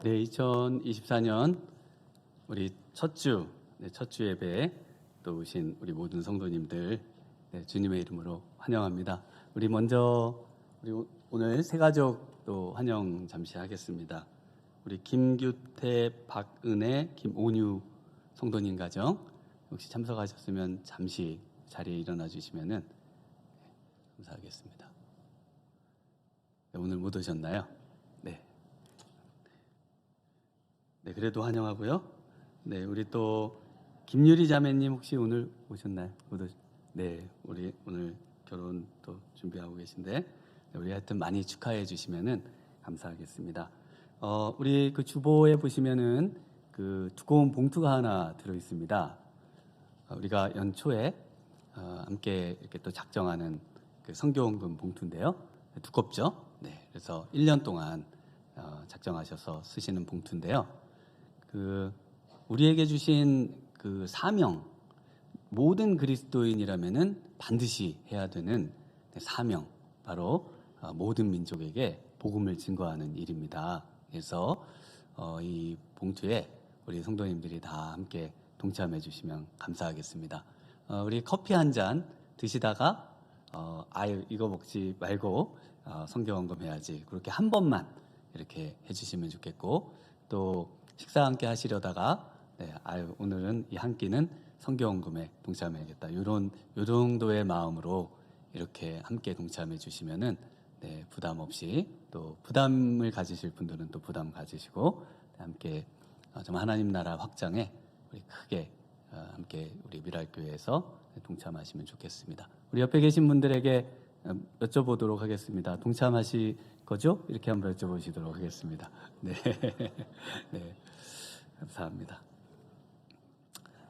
네, 2024년 우리 첫 주 예배에 또 오신 우리 모든 성도님들 주님의 이름으로 환영합니다. 우리 오늘 새 가족 또 환영 잠시 하겠습니다. 우리 김규태, 박은혜, 김온유 성도님 가정 혹시 참석하셨으면 잠시 자리에 일어나 주시면은 감사하겠습니다. 오늘 못 오셨나요? 네, 그래도 환영하고요. 네, 우리 또 김유리 자매님 혹시 오늘 오셨나요? 네, 우리 오늘 결혼 또 준비하고 계신데 우리 하여튼 많이 축하해 주시면은 감사하겠습니다. 우리 그 주보에 보시면은 그 두꺼운 봉투가 하나 들어 있습니다. 우리가 연초에 함께 이렇게 또 작정하는 그 성교원금 봉투인데요. 두껍죠? 네, 그래서 1년 동안 작정하셔서 쓰시는 봉투인데요. 우리에게 주신 그 사명, 모든 그리스도인이라면은 반드시 해야 되는 사명, 바로 모든 민족에게 복음을 증거하는 일입니다. 그래서 이 봉투에 우리 성도님들이 다 함께 동참해 주시면 감사하겠습니다. 우리 커피 한 잔 드시다가 아유 이거 먹지 말고 성경원금 해야지, 그렇게 한 번만 이렇게 해주시면 좋겠고, 또 식사 함께 하시려다가 오늘은 이 한 끼는 성경원금에 동참해야겠다, 요 정도의 마음으로 이렇게 함께 동참해 주시면은 부담 없이, 또 부담을 가지실 분들은 또 부담 가지시고 함께 좀 하나님 나라 확장에 우리 크게 함께 우리 미랄교회에서 동참하시면 좋겠습니다. 우리 옆에 계신 분들에게 여쭤보도록 하겠습니다. 동참하실 거죠? 이렇게 한번 여쭤보시도록 하겠습니다. 네, 네, 감사합니다.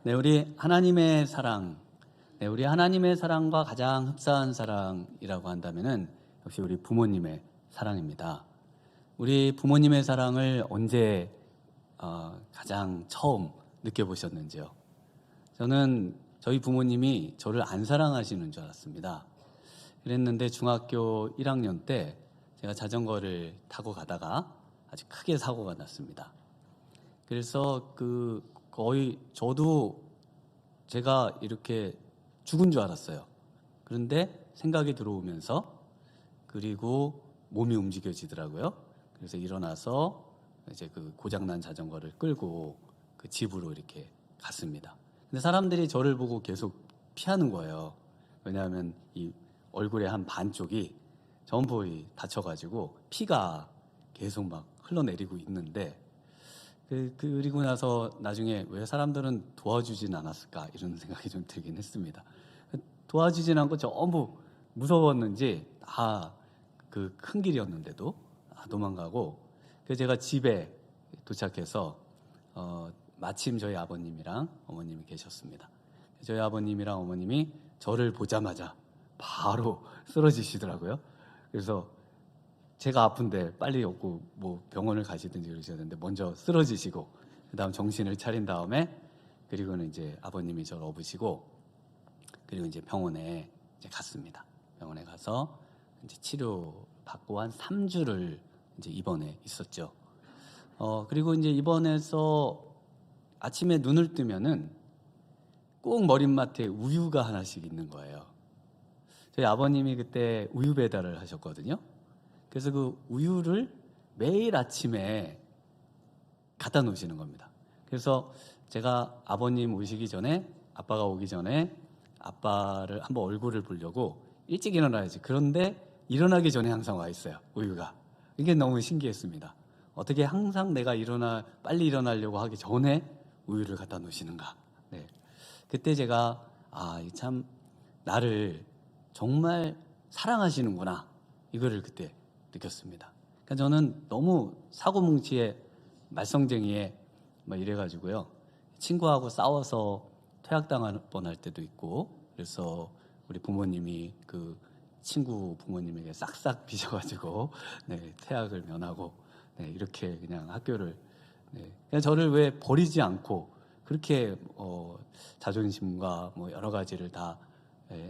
네, 우리 하나님의 사랑, 우리 하나님의 사랑과 가장 흡사한 사랑이라고 한다면은 역시 우리 부모님의 사랑입니다. 우리 부모님의 사랑을 언제 가장 처음 느껴보셨는지요? 저는 저희 부모님이 저를 안 사랑하시는 줄 알았습니다. 그랬는데 중학교 1학년 때 제가 자전거를 타고 가다가 아주 크게 사고가 났습니다. 그래서 거의 저도 제가 이렇게 죽은 줄 알았어요. 그런데 생각이 들어오면서, 그리고 몸이 움직여지더라고요. 그래서 일어나서 이제 그 고장난 자전거를 끌고 그 집으로 이렇게 갔습니다. 근데 사람들이 저를 보고 계속 피하는 거예요. 왜냐하면 이 얼굴의 한 반쪽이 전부 다쳐가지고 피가 계속 막 흘러내리고 있는데, 그리고 나서 나중에 왜 사람들은 도와주진 않았을까 이런 생각이 좀 들긴 했습니다. 도와주진 않고 전부 무서웠는지 다 그 큰 길이었는데도 도망가고, 그래서 제가 집에 도착해서 마침 저희 아버님이랑 어머님이 계셨습니다. 저희 아버님이랑 어머님이 저를 보자마자 바로 쓰러지시더라고요. 그래서 제가 아픈데 빨리 없고 뭐 병원을 가시든지 그러셨는데 먼저 쓰러지시고, 그다음 정신을 차린 다음에, 그리고는 이제 아버님이 저를 업으시고, 그리고 이제 병원에 이제 갔습니다. 병원에 가서 이제 치료 받고 한 3주를 이제 입원해 있었죠. 그리고 이제 입원해서 아침에 눈을 뜨면은 꼭 머릿맡에 우유가 하나씩 있는 거예요. 저희 아버님이 그때 우유 배달을 하셨거든요. 그래서 그 우유를 매일 아침에 갖다 놓으시는 겁니다. 그래서 제가 아버님 오시기 전에, 아빠가 오기 전에 아빠를 한번 얼굴을 보려고 일찍 일어나야지. 그런데 일어나기 전에 항상 와 있어요, 우유가. 이게 너무 신기했습니다. 어떻게 항상 내가 빨리 일어나려고 하기 전에 우유를 갖다 놓으시는가. 네. 그때 제가 참 나를 정말 사랑하시는구나, 이거를 그때 느꼈습니다. 그러니까 저는 너무 사고뭉치에 말썽쟁이에 막 이래가지고요, 친구하고 싸워서 퇴학당할 뻔할 때도 있고, 그래서 우리 부모님이 그 친구 부모님에게 싹싹 빚어가지고 퇴학을 면하고 이렇게 그냥 학교를 그냥 저를 왜 버리지 않고 그렇게 자존심과 뭐 여러 가지를 다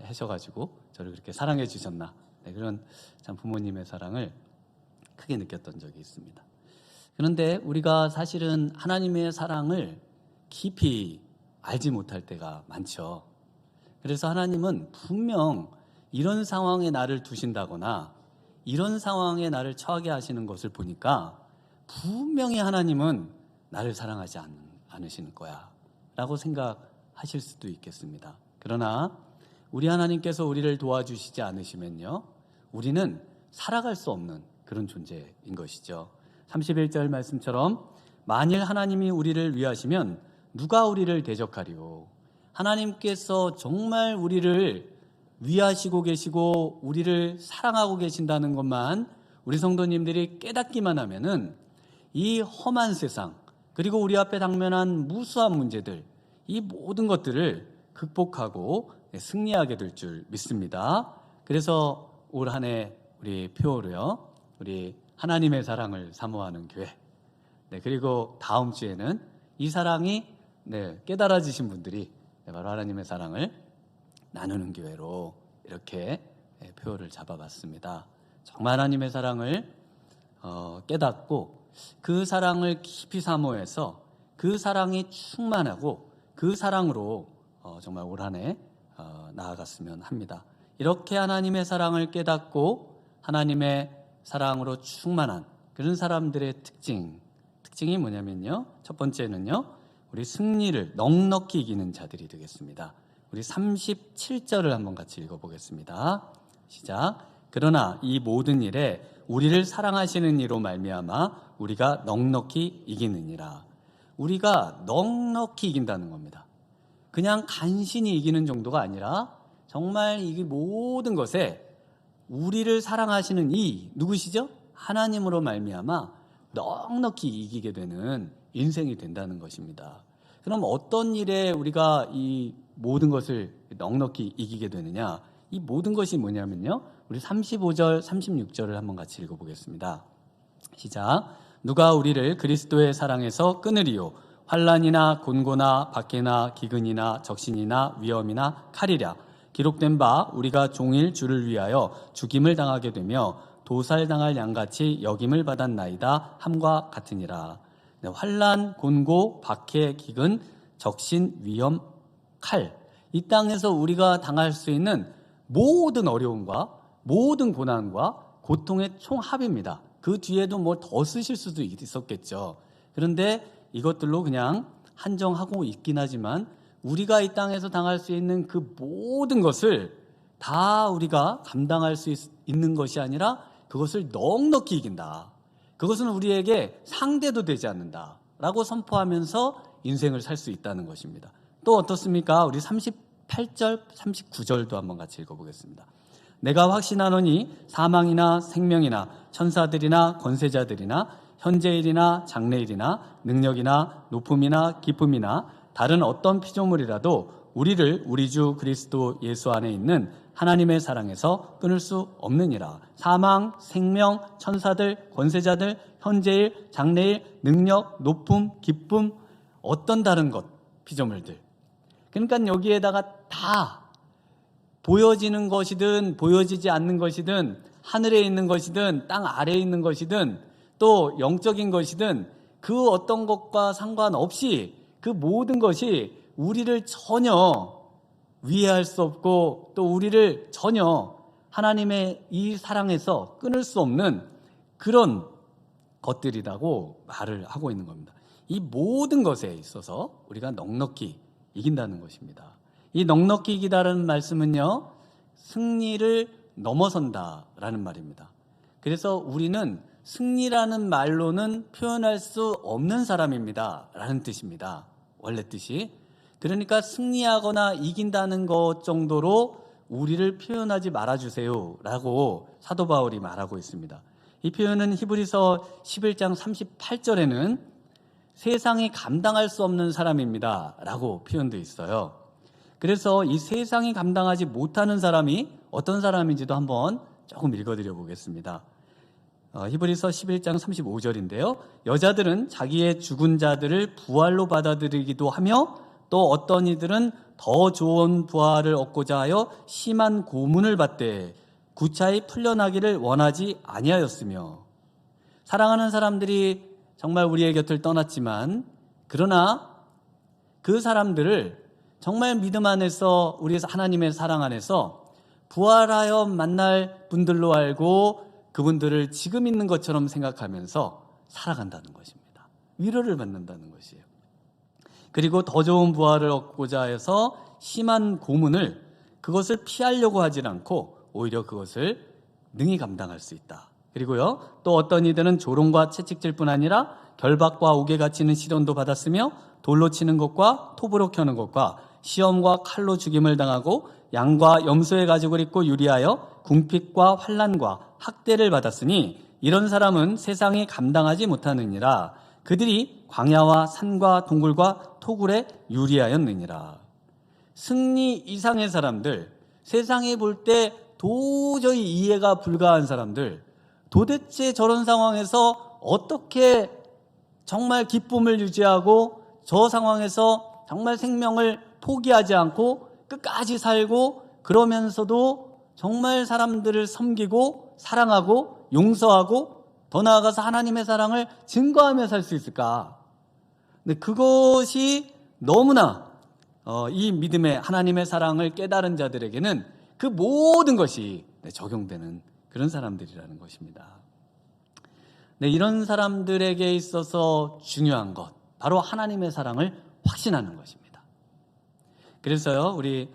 하셔가지고 저를 그렇게 사랑해 주셨나, 그런 참 부모님의 사랑을 크게 느꼈던 적이 있습니다. 그런데 우리가 사실은 하나님의 사랑을 깊이 알지 못할 때가 많죠. 그래서 하나님은 분명 이런 상황에 나를 두신다거나 이런 상황에 나를 처하게 하시는 것을 보니까 분명히 하나님은 나를 사랑하지 않으시는 거야 라고 생각하실 수도 있겠습니다. 그러나 우리 하나님께서 우리를 도와주시지 않으시면요, 우리는 살아갈 수 없는 그런 존재인 것이죠. 31절 말씀처럼 만일 하나님이 우리를 위하시면 누가 우리를 대적하리요. 하나님께서 정말 우리를 위하시고 계시고 우리를 사랑하고 계신다는 것만 우리 성도님들이 깨닫기만 하면은 이 험한 세상, 그리고 우리 앞에 당면한 무수한 문제들, 이 모든 것들을 극복하고 승리하게 될 줄 믿습니다. 그래서 올 한 해 우리 표어로요, 우리 하나님의 사랑을 사모하는 교회, 그리고 다음 주에는 이 사랑이 깨달아지신 분들이 바로 하나님의 사랑을 나누는 교회로 이렇게 표어를 잡아봤습니다. 정말 하나님의 사랑을 깨닫고 그 사랑을 깊이 사모해서 그 사랑이 충만하고 그 사랑으로 정말 올 한 해 나아갔으면 합니다. 이렇게 하나님의 사랑을 깨닫고 하나님의 사랑으로 충만한 그런 사람들의 특징이 뭐냐면요, 첫 번째는요, 우리 승리를 넉넉히 이기는 자들이 되겠습니다. 우리 37절을 한번 같이 읽어보겠습니다. 시작. 그러나 이 모든 일에 우리를 사랑하시는 이로 말미암아 우리가 넉넉히 이기느니라. 우리가 넉넉히 이긴다는 겁니다. 그냥 간신히 이기는 정도가 아니라 정말 이 모든 것에 우리를 사랑하시는 이 누구시죠? 하나님으로 말미암아 넉넉히 이기게 되는 인생이 된다는 것입니다. 그럼 어떤 일에 우리가 이 모든 것을 넉넉히 이기게 되느냐? 이 모든 것이 뭐냐면요, 우리 35절, 36절을 한번 같이 읽어보겠습니다. 시작. 누가 우리를 그리스도의 사랑에서 끊으리요? 환난이나 곤고나 박해나 기근이나 적신이나 위험이나 칼이랴. 기록된 바 우리가 종일 주를 위하여 죽임을 당하게 되며 도살당할 양같이 여김을 받았나이다 함과 같으니라. 환난, 곤고, 박해, 기근, 적신, 위험, 칼. 이 땅에서 우리가 당할 수 있는 모든 어려움과 모든 고난과 고통의 총합입니다. 그 뒤에도 뭐 더 쓰실 수도 있었겠죠. 그런데 이것들로 그냥 한정하고 있긴 하지만 우리가 이 땅에서 당할 수 있는 그 모든 것을 다 우리가 감당할 수 있는 것이 아니라 그것을 넉넉히 이긴다. 그것은 우리에게 상대도 되지 않는다 라고 선포하면서 인생을 살 수 있다는 것입니다. 또 어떻습니까? 우리 38절, 39절도 한번 같이 읽어보겠습니다. 내가 확신하노니 사망이나 생명이나 천사들이나 권세자들이나 현재일이나 장래일이나 능력이나 높음이나 기쁨이나 다른 어떤 피조물이라도 우리를 우리 주 그리스도 예수 안에 있는 하나님의 사랑에서 끊을 수 없느니라. 사망, 생명, 천사들, 권세자들, 현재일, 장래일, 능력, 높음, 기쁨, 어떤 다른 것, 피조물들. 그러니까 여기에다가 다 보여지는 것이든 보여지지 않는 것이든 하늘에 있는 것이든 땅 아래에 있는 것이든 또 영적인 것이든 그 어떤 것과 상관없이 그 모든 것이 우리를 전혀 위해할 수 없고 또 우리를 전혀 하나님의 이 사랑에서 끊을 수 없는 그런 것들이라고 말을 하고 있는 겁니다. 이 모든 것에 있어서 우리가 넉넉히 이긴다는 것입니다. 이 넉넉히 이기다라는 말씀은요, 승리를 넘어선다라는 말입니다. 그래서 우리는 승리라는 말로는 표현할 수 없는 사람입니다 라는 뜻입니다. 원래 뜻이. 그러니까 승리하거나 이긴다는 것 정도로 우리를 표현하지 말아주세요 라고 사도 바울이 말하고 있습니다. 이 표현은 히브리서 11장 38절에는 세상이 감당할 수 없는 사람입니다 라고 표현되어 있어요. 그래서 이 세상이 감당하지 못하는 사람이 어떤 사람인지도 한번 조금 읽어드려 보겠습니다. 히브리서 11장 35절인데요. 여자들은 자기의 죽은 자들을 부활로 받아들이기도 하며 또 어떤 이들은 더 좋은 부활을 얻고자 하여 심한 고문을 받되 구차히 풀려나기를 원하지 아니하였으며. 사랑하는 사람들이 정말 우리의 곁을 떠났지만 그러나 그 사람들을 정말 믿음 안에서 우리 하나님의 사랑 안에서 부활하여 만날 분들로 알고 그분들을 지금 있는 것처럼 생각하면서 살아간다는 것입니다. 위로를 받는다는 것이에요. 그리고 더 좋은 부활을 얻고자 해서 심한 고문을 그것을 피하려고 하질 않고 오히려 그것을 능히 감당할 수 있다. 그리고요, 또 어떤 이들은 조롱과 채찍질뿐 아니라 결박과 옥에 갇히는 시련도 받았으며 돌로 치는 것과 톱으로 켜는 것과 시험과 칼로 죽임을 당하고 양과 염소의 가죽을 입고 유리하여 궁핍과 환난과 학대를 받았으니 이런 사람은 세상이 감당하지 못하느니라. 그들이 광야와 산과 동굴과 토굴에 유리하였느니라. 승리 이상의 사람들, 세상에 볼 때 도저히 이해가 불가한 사람들, 도대체 저런 상황에서 어떻게 정말 기쁨을 유지하고 저 상황에서 정말 생명을 포기하지 않고 끝까지 살고 그러면서도 정말 사람들을 섬기고 사랑하고 용서하고 더 나아가서 하나님의 사랑을 증거하며 살 수 있을까? 근데 그것이 너무나 이 믿음의 하나님의 사랑을 깨달은 자들에게는 그 모든 것이 적용되는 그런 사람들이라는 것입니다. 네, 이런 사람들에게 있어서 중요한 것, 바로 하나님의 사랑을 확신하는 것입니다. 그래서요, 우리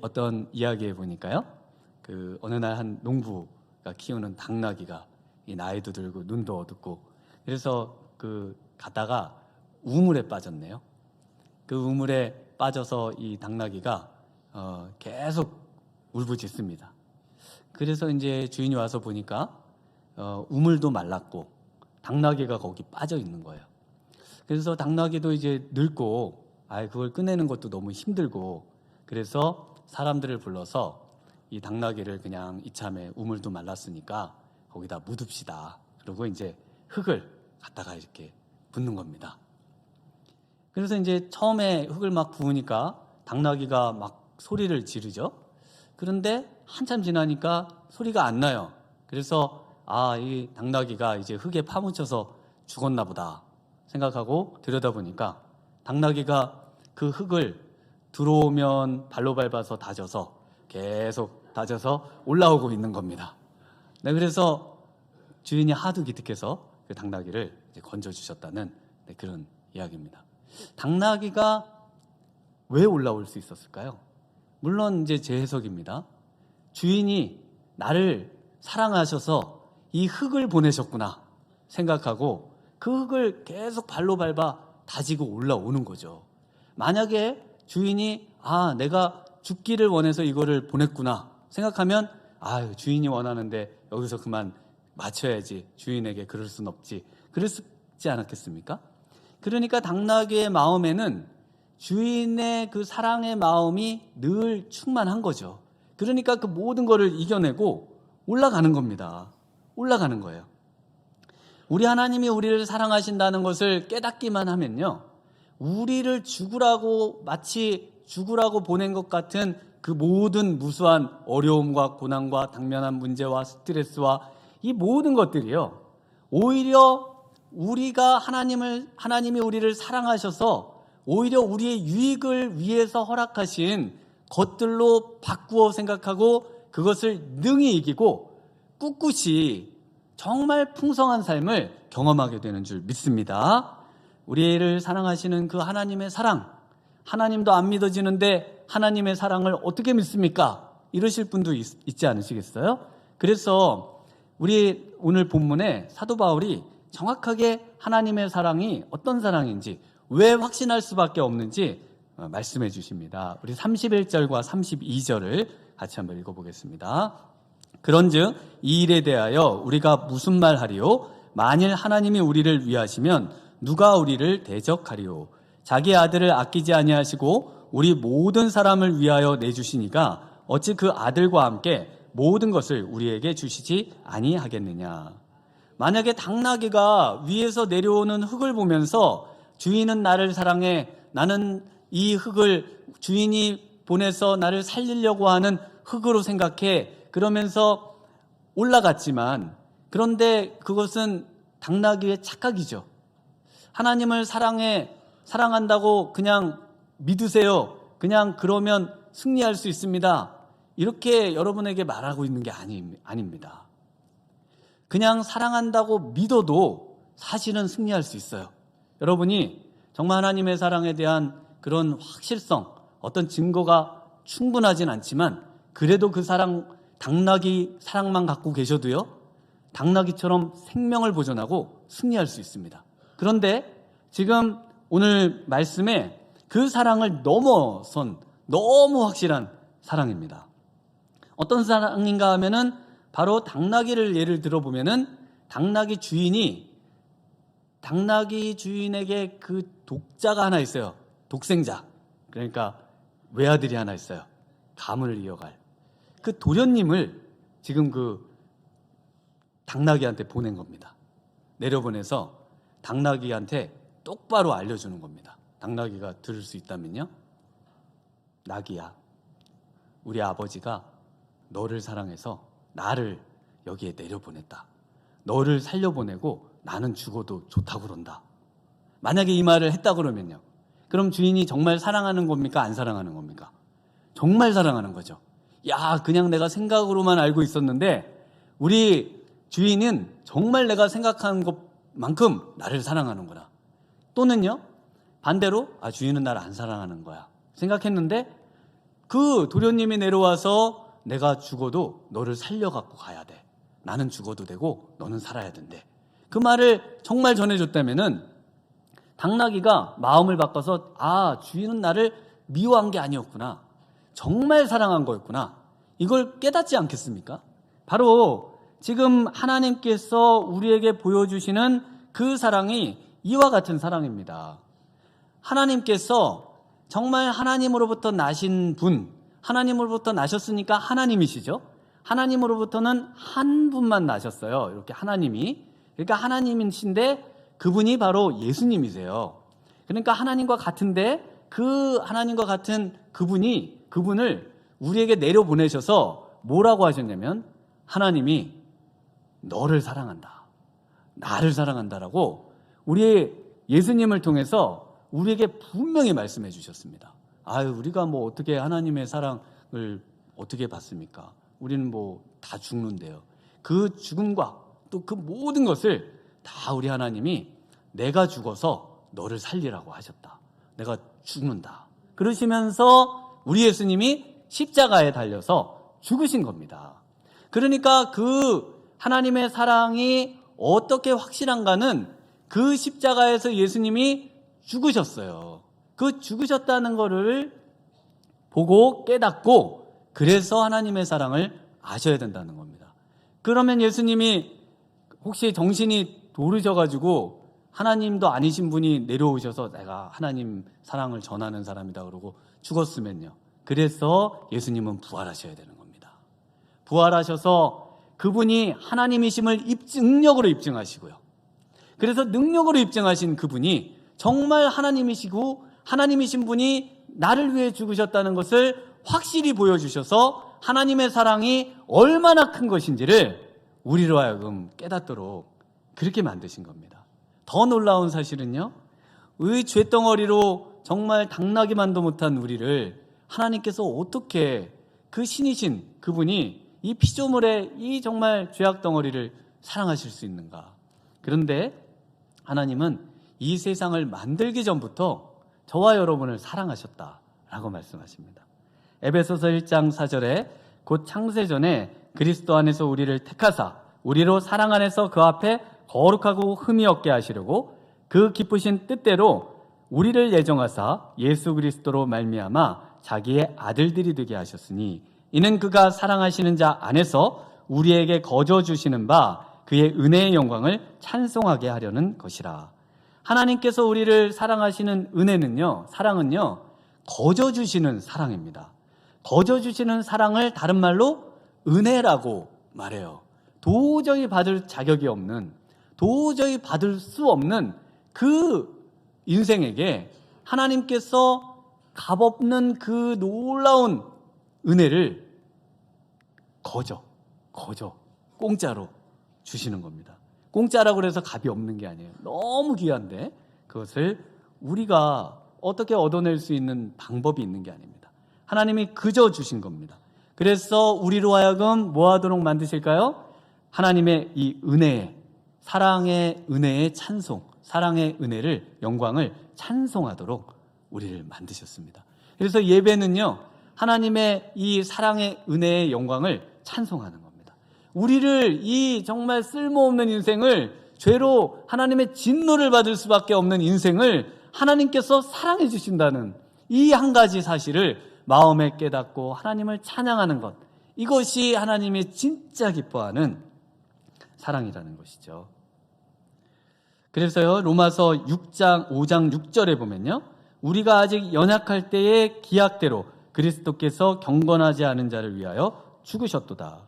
어떤 이야기에 보니까요, 어느 날 한 농부가 키우는 당나귀가 이 나이도 들고 눈도 어둡고 그래서 가다가 우물에 빠졌네요. 그 우물에 빠져서 이 당나귀가 계속 울부짖습니다. 그래서 이제 주인이 와서 보니까 우물도 말랐고 당나귀가 거기 빠져 있는 거예요. 그래서 당나귀도 이제 늙고 그걸 꺼내는 것도 너무 힘들고 그래서 사람들을 불러서 이 당나귀를 그냥 이참에 우물도 말랐으니까 거기다 묻읍시다. 그리고 이제 흙을 갖다가 이렇게 붓는 겁니다. 그래서 이제 처음에 흙을 막 부으니까 당나귀가 막 소리를 지르죠. 그런데 한참 지나니까 소리가 안 나요. 그래서 이 당나귀가 이제 흙에 파묻혀서 죽었나 보다 생각하고 들여다보니까 당나귀가 그 흙을 들어오면 발로 밟아서 다져서 계속 다져서 올라오고 있는 겁니다. 네, 그래서 주인이 하도 기특해서 그 당나귀를 이제 건져주셨다는 그런 이야기입니다. 당나귀가 왜 올라올 수 있었을까요? 물론 이제 제 해석입니다. 주인이 나를 사랑하셔서 이 흙을 보내셨구나 생각하고 그 흙을 계속 발로 밟아 다지고 올라오는 거죠. 만약에 주인이 내가 죽기를 원해서 이거를 보냈구나 생각하면 주인이 원하는데 여기서 그만 맞춰야지, 주인에게 그럴 순 없지, 그랬지 않았겠습니까? 그러니까 당나귀의 마음에는 주인의 그 사랑의 마음이 늘 충만한 거죠. 그러니까 그 모든 것을 이겨내고 올라가는 겁니다. 올라가는 거예요. 우리 하나님이 우리를 사랑하신다는 것을 깨닫기만 하면요, 우리를 마치 죽으라고 보낸 것 같은 그 모든 무수한 어려움과 고난과 당면한 문제와 스트레스와 이 모든 것들이요, 오히려 우리가 하나님이 우리를 사랑하셔서 오히려 우리의 유익을 위해서 허락하신 것들로 바꾸어 생각하고 그것을 능히 이기고 꿋꿋이 정말 풍성한 삶을 경험하게 되는 줄 믿습니다. 우리를 사랑하시는 그 하나님의 사랑, 하나님도 안 믿어지는데 하나님의 사랑을 어떻게 믿습니까? 이러실 분도 있지 않으시겠어요? 그래서 우리 오늘 본문에 사도 바울이 정확하게 하나님의 사랑이 어떤 사랑인지, 왜 확신할 수밖에 없는지 말씀해 주십니다. 우리 31절과 32절을 같이 한번 읽어보겠습니다. 그런즉 이 일에 대하여 우리가 무슨 말 하리요? 만일 하나님이 우리를 위하시면 누가 우리를 대적하리요? 자기 아들을 아끼지 아니하시고 우리 모든 사람을 위하여 내주시니까 어찌 그 아들과 함께 모든 것을 우리에게 주시지 아니하겠느냐? 만약에 당나귀가 위에서 내려오는 흙을 보면서 주인은 나를 사랑해, 나는 이 흙을 주인이 보내서 나를 살리려고 하는 흙으로 생각해, 그러면서 올라갔지만, 그런데 그것은 당나귀의 착각이죠. 하나님을 사랑한다고 그냥 믿으세요. 그냥 그러면 승리할 수 있습니다. 이렇게 여러분에게 말하고 있는 게 아닙니다. 그냥 사랑한다고 믿어도 사실은 승리할 수 있어요. 여러분이 정말 하나님의 사랑에 대한 그런 확실성, 어떤 증거가 충분하진 않지만 그래도 그 당나귀 사랑만 갖고 계셔도요, 당나귀처럼 생명을 보존하고 승리할 수 있습니다. 그런데 지금 오늘 말씀에 그 사랑을 넘어선 너무 확실한 사랑입니다. 어떤 사랑인가 하면은 바로 당나귀를 예를 들어보면은 당나귀 주인에게 그 독자가 하나 있어요. 독생자. 그러니까 외아들이 하나 있어요. 가문을 이어갈. 그 도련님을 지금 그 당나귀한테 보낸 겁니다. 내려보내서 당나귀한테 똑바로 알려주는 겁니다. 당나귀가 들을 수 있다면요. 나귀야, 우리 아버지가 너를 사랑해서 나를 여기에 내려보냈다. 너를 살려보내고 나는 죽어도 좋다고 그런다. 만약에 이 말을 했다 그러면요, 그럼 주인이 정말 사랑하는 겁니까? 안 사랑하는 겁니까? 정말 사랑하는 거죠. 야, 그냥 내가 생각으로만 알고 있었는데 우리 주인은 정말 내가 생각한 것만큼 나를 사랑하는구나. 또는요, 반대로 주인은 나를 안 사랑하는 거야 생각했는데 그 도련님이 내려와서 내가 죽어도 너를 살려갖고 가야 돼. 나는 죽어도 되고 너는 살아야 된대. 그 말을 정말 전해줬다면은 당나귀가 마음을 바꿔서 주인은 나를 미워한 게 아니었구나. 정말 사랑한 거였구나. 이걸 깨닫지 않겠습니까? 바로 지금 하나님께서 우리에게 보여주시는 그 사랑이 이와 같은 사랑입니다. 하나님께서 정말 하나님으로부터 나신 분, 하나님으로부터 나셨으니까 하나님이시죠. 하나님으로부터는 한 분만 나셨어요. 이렇게 하나님이. 그러니까 하나님이신데 그분이 바로 예수님이세요. 그러니까 하나님과 같은데 그 하나님과 같은 그분을 우리에게 내려보내셔서 뭐라고 하셨냐면 하나님이 너를 사랑한다. 나를 사랑한다라고 우리 예수님을 통해서 우리에게 분명히 말씀해 주셨습니다. 우리가 뭐 어떻게 하나님의 사랑을 어떻게 받습니까? 우리는 뭐 다 죽는데요. 그 죽음과 또 그 모든 것을 다 우리 하나님이 내가 죽어서 너를 살리라고 하셨다. 내가 죽는다. 그러시면서 우리 예수님이 십자가에 달려서 죽으신 겁니다. 그러니까 그 하나님의 사랑이 어떻게 확실한가는 그 십자가에서 예수님이 죽으셨어요. 그 죽으셨다는 것을 보고 깨닫고 그래서 하나님의 사랑을 아셔야 된다는 겁니다. 그러면 예수님이 혹시 정신이 도르셔가지고 하나님도 아니신 분이 내려오셔서 내가 하나님 사랑을 전하는 사람이다 그러고 죽었으면요. 그래서 예수님은 부활하셔야 되는 겁니다. 부활하셔서 그분이 하나님이심을 능력으로 입증하시고요. 그래서 능력으로 입증하신 그분이 정말 하나님이시고 하나님이신 분이 나를 위해 죽으셨다는 것을 확실히 보여주셔서 하나님의 사랑이 얼마나 큰 것인지를 우리로 하여금 깨닫도록 그렇게 만드신 겁니다. 더 놀라운 사실은요, 의 죄덩어리로 정말 당나귀만도 못한 우리를 하나님께서 어떻게 그 신이신 그분이 이 피조물의 이 정말 죄악 덩어리를 사랑하실 수 있는가? 그런데 하나님은 이 세상을 만들기 전부터 저와 여러분을 사랑하셨다라고 말씀하십니다. 에베소서 1장 4절에 곧 창세전에 그리스도 안에서 우리를 택하사 우리로 사랑 안에서 그 앞에 거룩하고 흠이 없게 하시려고 그 기쁘신 뜻대로 우리를 예정하사 예수 그리스도로 말미암아 자기의 아들들이 되게 하셨으니 이는 그가 사랑하시는 자 안에서 우리에게 거저 주시는 바 그의 은혜의 영광을 찬송하게 하려는 것이라. 하나님께서 우리를 사랑하시는 사랑은요 거저 주시는 사랑입니다. 거저 주시는 사랑을 다른 말로 은혜라고 말해요. 도저히 받을 자격이 없는, 도저히 받을 수 없는 그 인생에게 하나님께서 값없는 그 놀라운 은혜를 거저 공짜로 주시는 겁니다. 공짜라고 그래서 값이 없는 게 아니에요. 너무 귀한데 그것을 우리가 어떻게 얻어낼 수 있는 방법이 있는 게 아닙니다. 하나님이 그저 주신 겁니다. 그래서 우리로 하여금 뭐 하도록 만드실까요? 하나님의 이 은혜에, 사랑의 은혜의 찬송, 사랑의 은혜를, 영광을 찬송하도록 우리를 만드셨습니다. 그래서 예배는요, 하나님의 이 사랑의 은혜의 영광을 찬송하는 겁니다. 우리를 이 정말 쓸모없는 인생을, 죄로 하나님의 진노를 받을 수밖에 없는 인생을 하나님께서 사랑해 주신다는 이 한 가지 사실을 마음에 깨닫고 하나님을 찬양하는 것, 이것이 하나님이 진짜 기뻐하는 사랑이라는 것이죠. 그래서요, 로마서 6장 5장 6절에 보면요, 우리가 아직 연약할 때의 기약대로 그리스도께서 경건하지 않은 자를 위하여 죽으셨도다.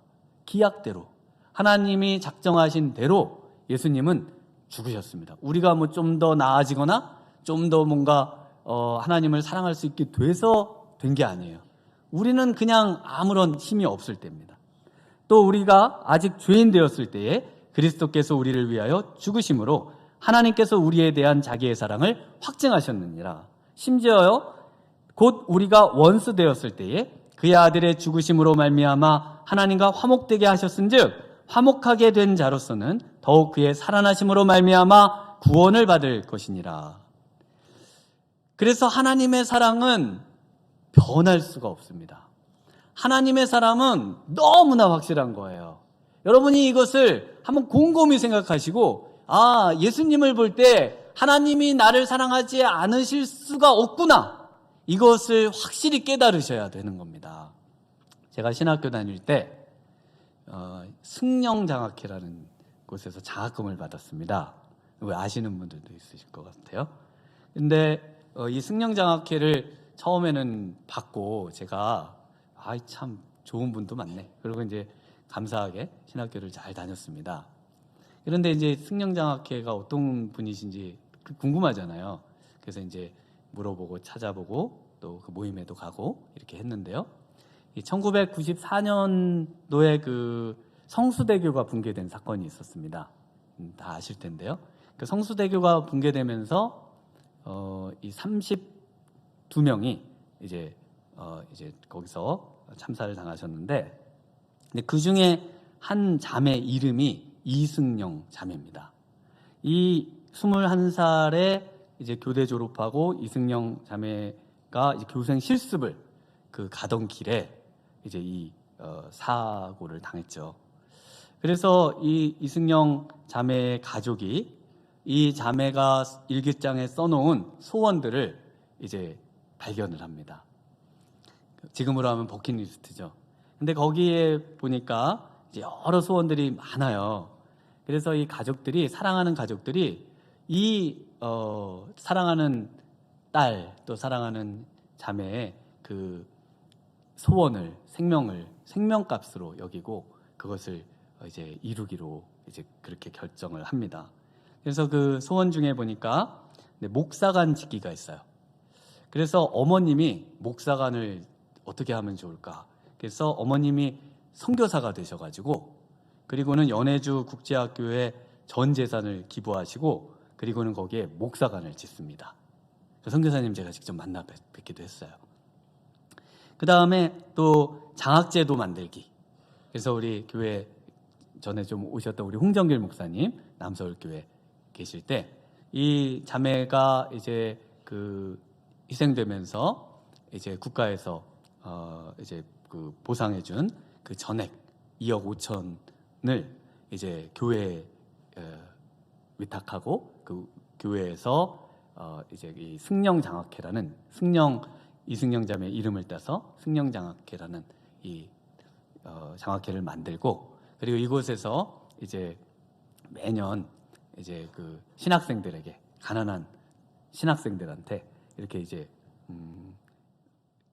기약대로, 하나님이 작정하신 대로 예수님은 죽으셨습니다. 우리가 뭐 좀 더 나아지거나 좀 더 뭔가 하나님을 사랑할 수 있게 돼서 된 게 아니에요. 우리는 그냥 아무런 힘이 없을 때입니다. 또 우리가 아직 죄인 되었을 때에 그리스도께서 우리를 위하여 죽으심으로 하나님께서 우리에 대한 자기의 사랑을 확증하셨느니라. 심지어요, 곧 우리가 원수 되었을 때에 그의 아들의 죽으심으로 말미암아 하나님과 화목되게 하셨은즉 화목하게 된 자로서는 더욱 그의 살아나심으로 말미암아 구원을 받을 것이니라. 그래서 하나님의 사랑은 변할 수가 없습니다. 하나님의 사랑은 너무나 확실한 거예요. 여러분이 이것을 한번 곰곰이 생각하시고, 예수님을 볼 때 하나님이 나를 사랑하지 않으실 수가 없구나, 이것을 확실히 깨달으셔야 되는 겁니다. 제가 신학교 다닐 때 승령장학회라는 곳에서 장학금을 받았습니다. 아시는 분들도 있으실 것 같아요. 근데 이 승령장학회를 처음에는 받고 제가 참 좋은 분도 많네, 그리고 이제 감사하게 신학교를 잘 다녔습니다. 그런데 이제 승령장학회가 어떤 분이신지 궁금하잖아요. 그래서 이제 물어보고 찾아보고 또 그 모임에도 가고 이렇게 했는데요. 1994년도에 그 성수대교가 붕괴된 사건이 있었습니다. 다 아실 텐데요. 그 성수대교가 붕괴되면서 이 32명이 이제 거기서 참사를 당하셨는데, 근데 그 중에 한 자매 이름이 이승영 자매입니다. 이 21살에 이제 교대 졸업하고 이승영 자매가 이제 교생 실습을 가던 길에 이제 이 사고를 당했죠. 그래서 이 이승영 자매의 가족이 이 자매가 일기장에 써놓은 소원들을 이제 발견을 합니다. 지금으로 하면 버킷리스트죠. 근데 거기에 보니까 이제 여러 소원들이 많아요. 그래서 이 가족들이, 사랑하는 가족들이 이 사랑하는 딸, 또 사랑하는 자매의 그 소원을, 생명을 생명값으로 여기고 그것을 이제 이루기로 이제 그렇게 결정을 합니다. 그래서 그 소원 중에 보니까 목사관 짓기가 있어요. 그래서 어머님이 목사관을 어떻게 하면 좋을까? 그래서 어머님이 선교사가 되셔가지고, 그리고는 연해주 국제학교에 전 재산을 기부하시고, 그리고는 거기에 목사관을 짓습니다. 선교사님 제가 직접 만나 뵙기도 했어요. 그 다음에 또 장학제도 만들기. 그래서 우리 교회 전에 좀 오셨던 우리 홍정길 목사님, 남서울교회 계실 때 이 자매가 이제 희생되면서 이제 국가에서 이제 보상해준 그 전액 2억 5천을 이제 교회에 위탁하고, 그 교회에서 이제 이 승령장학회라는, 이승영 자매 이름을 따서 승령장학회라는 이 장학회를 만들고, 그리고 이곳에서 이제 매년 이제 그 신학생들에게, 가난한 신학생들한테 이렇게 이제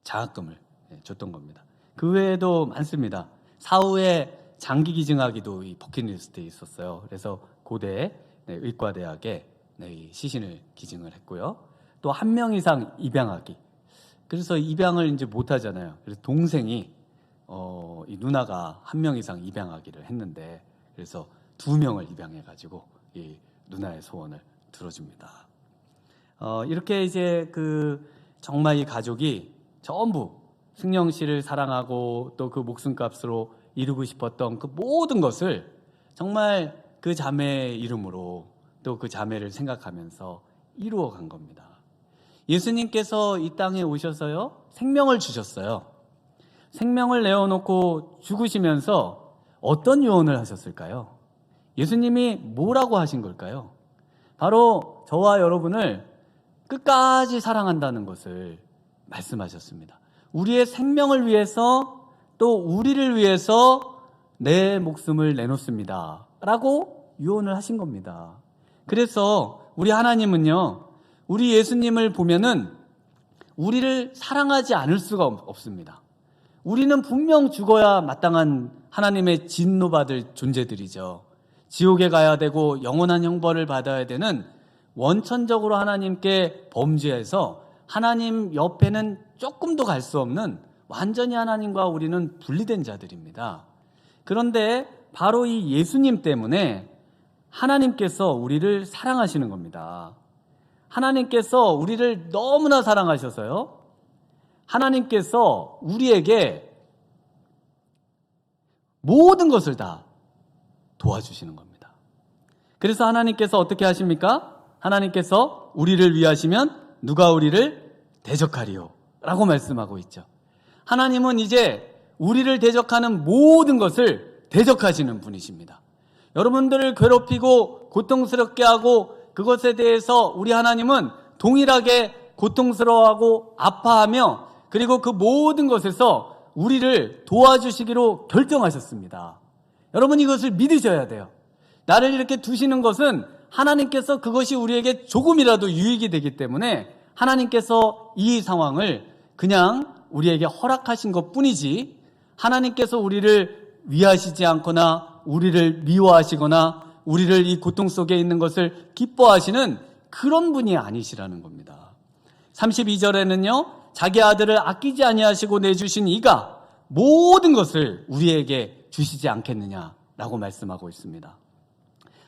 장학금을 줬던 겁니다. 그 외에도 많습니다. 사후에 장기 기증하기도 이 버킷리스트에 있었어요. 그래서 고대 의과대학에 이 시신을 기증을 했고요. 또 한 명 이상 입양하기. 그래서 입양을 이제 못 하잖아요. 그래서 동생이 이 누나가 한 명 이상 입양하기를 했는데, 그래서 2명을 입양해가지고 이 누나의 소원을 들어줍니다. 이렇게 이제 정말 이 가족이 전부 승영 씨를 사랑하고 또 그 목숨값으로 이루고 싶었던 그 모든 것을 정말 그 자매의 이름으로 또 그 자매를 생각하면서 이루어 간 겁니다. 예수님께서 이 땅에 오셔서요, 생명을 주셨어요. 생명을 내어놓고 죽으시면서 어떤 유언을 하셨을까요? 예수님이 뭐라고 하신 걸까요? 바로 저와 여러분을 끝까지 사랑한다는 것을 말씀하셨습니다. 우리의 생명을 위해서 또 우리를 위해서 내 목숨을 내놓습니다 라고 유언을 하신 겁니다. 그래서 우리 하나님은요, 우리 예수님을 보면은 우리를 사랑하지 않을 수가 없습니다. 우리는 분명 죽어야 마땅한 하나님의 진노받을 존재들이죠. 지옥에 가야 되고 영원한 형벌을 받아야 되는 원천적으로 하나님께 범죄해서 하나님 옆에는 조금도 갈 수 없는 완전히 하나님과 우리는 분리된 자들입니다. 그런데 바로 이 예수님 때문에 하나님께서 우리를 사랑하시는 겁니다. 하나님께서 우리를 너무나 사랑하셔서요, 하나님께서 우리에게 모든 것을 다 도와주시는 겁니다. 그래서 하나님께서 어떻게 하십니까? 하나님께서 우리를 위하시면 누가 우리를 대적하리요 라고 말씀하고 있죠. 하나님은 이제 우리를 대적하는 모든 것을 대적하시는 분이십니다. 여러분들을 괴롭히고 고통스럽게 하고 그것에 대해서 우리 하나님은 동일하게 고통스러워하고 아파하며 그리고 그 모든 것에서 우리를 도와주시기로 결정하셨습니다. 여러분, 이것을 믿으셔야 돼요. 나를 이렇게 두시는 것은 하나님께서 그것이 우리에게 조금이라도 유익이 되기 때문에 하나님께서 이 상황을 그냥 우리에게 허락하신 것 뿐이지, 하나님께서 우리를 위하시지 않거나 우리를 미워하시거나 우리를 이 고통 속에 있는 것을 기뻐하시는 그런 분이 아니시라는 겁니다. 32절에는요, 자기 아들을 아끼지 아니하시고 내주신 이가 모든 것을 우리에게 주시지 않겠느냐라고 말씀하고 있습니다.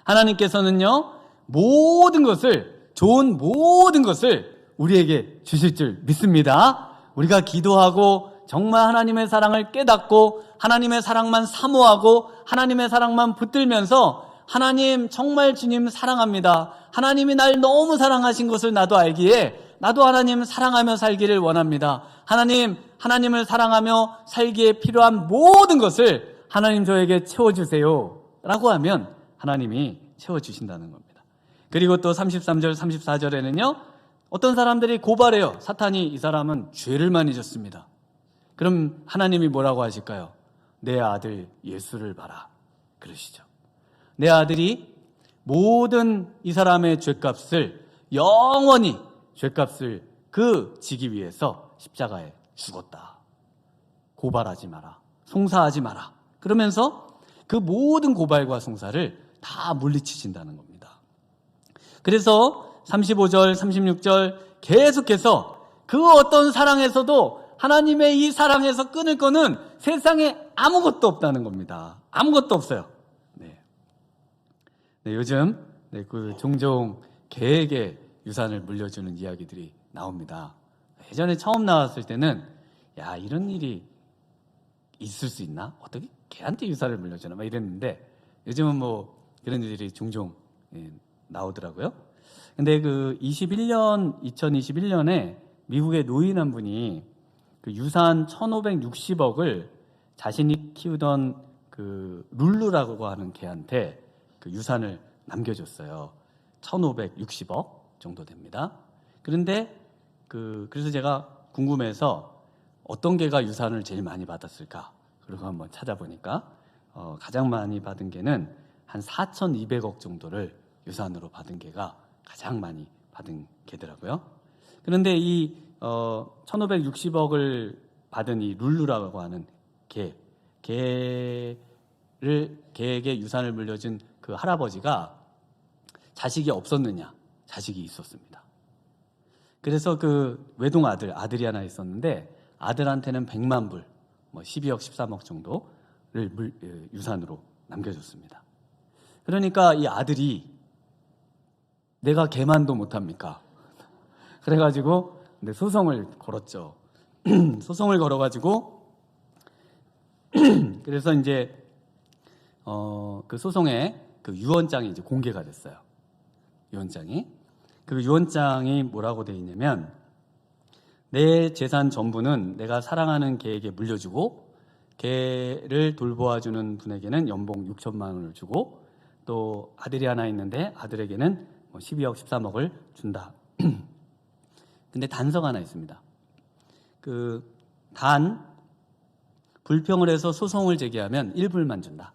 하나님께서는요, 모든 것을, 좋은 모든 것을 우리에게 주실 줄 믿습니다. 우리가 기도하고 정말 하나님의 사랑을 깨닫고 하나님의 사랑만 사모하고 하나님의 사랑만 붙들면서 하나님, 정말 주님 사랑합니다. 하나님이 날 너무 사랑하신 것을 나도 알기에 나도 하나님 사랑하며 살기를 원합니다. 하나님, 하나님을 사랑하며 살기에 필요한 모든 것을 하나님 저에게 채워주세요 라고 하면 하나님이 채워주신다는 겁니다. 그리고 또 33절 34절에는요, 어떤 사람들이 고발해요. 사탄이 이 사람은 죄를 많이 졌습니다. 그럼 하나님이 뭐라고 하실까요? 내 아들 예수를 봐라 그러시죠. 내 아들이 모든 이 사람의 죄값을, 영원히 죄값을 지기 위해서 십자가에 죽었다. 고발하지 마라, 송사하지 마라 그러면서 그 모든 고발과 송사를 다 물리치신다는 겁니다. 그래서 35절 36절 계속해서 그 어떤 사랑에서도 하나님의 이 사랑에서 끊을 거는 세상에 아무것도 없다는 겁니다. 아무것도 없어요. 요즘 종종 개에게 유산을 물려주는 이야기들이 나옵니다. 예전에 처음 나왔을 때는 야, 이런 일이 있을 수 있나? 어떻게 개한테 유산을 물려주나? 막 이랬는데 요즘은 그런 일들이 종종 나오더라고요. 근데 2021년에 미국의 노인 한 분이 그 유산 1,560억을 자신이 키우던 룰루라고 하는 개한테 그 유산을 남겨줬어요. 1,560억 정도 됩니다. 그런데 그래서 제가 궁금해서 어떤 개가 유산을 제일 많이 받았을까? 그리고 한번 찾아보니까 가장 많이 받은 개는 한 4,200억 정도를 유산으로 받은 개가 가장 많이 받은 개더라고요. 그런데 이 1,560억을 받은 이 룰루라고 하는 개에게 유산을 물려준 그 할아버지가 자식이 없었느냐? 자식이 있었습니다. 그래서 외동 아들이 하나 있었는데 아들한테는 100만 불, 12억, 13억 정도를 유산으로 남겨줬습니다. 그러니까 이 아들이 내가 개만도 못합니까? 그래가지고 소송을 걸었죠. 소송을 걸어가지고 그래서 이제 그 소송의 그 유언장이 이제 공개가 됐어요. 유언장이. 그 유언장이 뭐라고 돼 있냐면, 내 재산 전부는 내가 사랑하는 개에게 물려주고, 개를 돌보아주는 분에게는 연봉 6천만 원을 주고, 또 아들이 하나 있는데 아들에게는 12억, 13억을 준다. 근데 단서가 하나 있습니다. 불평을 해서 소송을 제기하면 1불만 준다.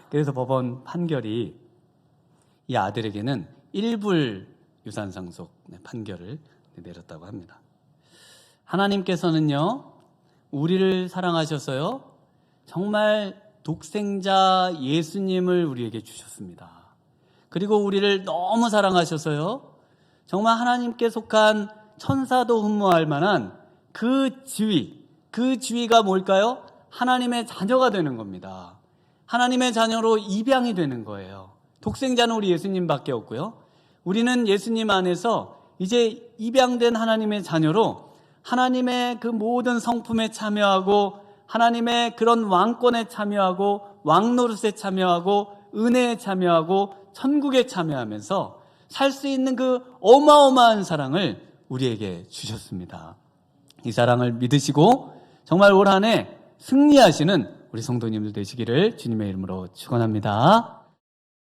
그래서 법원 판결이 이 아들에게는 1불 유산 상속 판결을 내렸다고 합니다. 하나님께서는요, 우리를 사랑하셔서요, 정말 독생자 예수님을 우리에게 주셨습니다. 그리고 우리를 너무 사랑하셔서요, 정말 하나님께 속한 천사도 흠모할 만한 그 지위가 뭘까요? 하나님의 자녀가 되는 겁니다. 하나님의 자녀로 입양이 되는 거예요. 독생자는 우리 예수님밖에 없고요. 우리는 예수님 안에서 이제 입양된 하나님의 자녀로 하나님의 그 모든 성품에 참여하고, 하나님의 그런 왕권에 참여하고, 왕노릇에 참여하고, 은혜에 참여하고, 천국에 참여하면서 살 수 있는 그 어마어마한 사랑을 우리에게 주셨습니다. 이 사랑을 믿으시고 정말 올 한 해 승리하시는 우리 성도님들 되시기를 주님의 이름으로 축원합니다.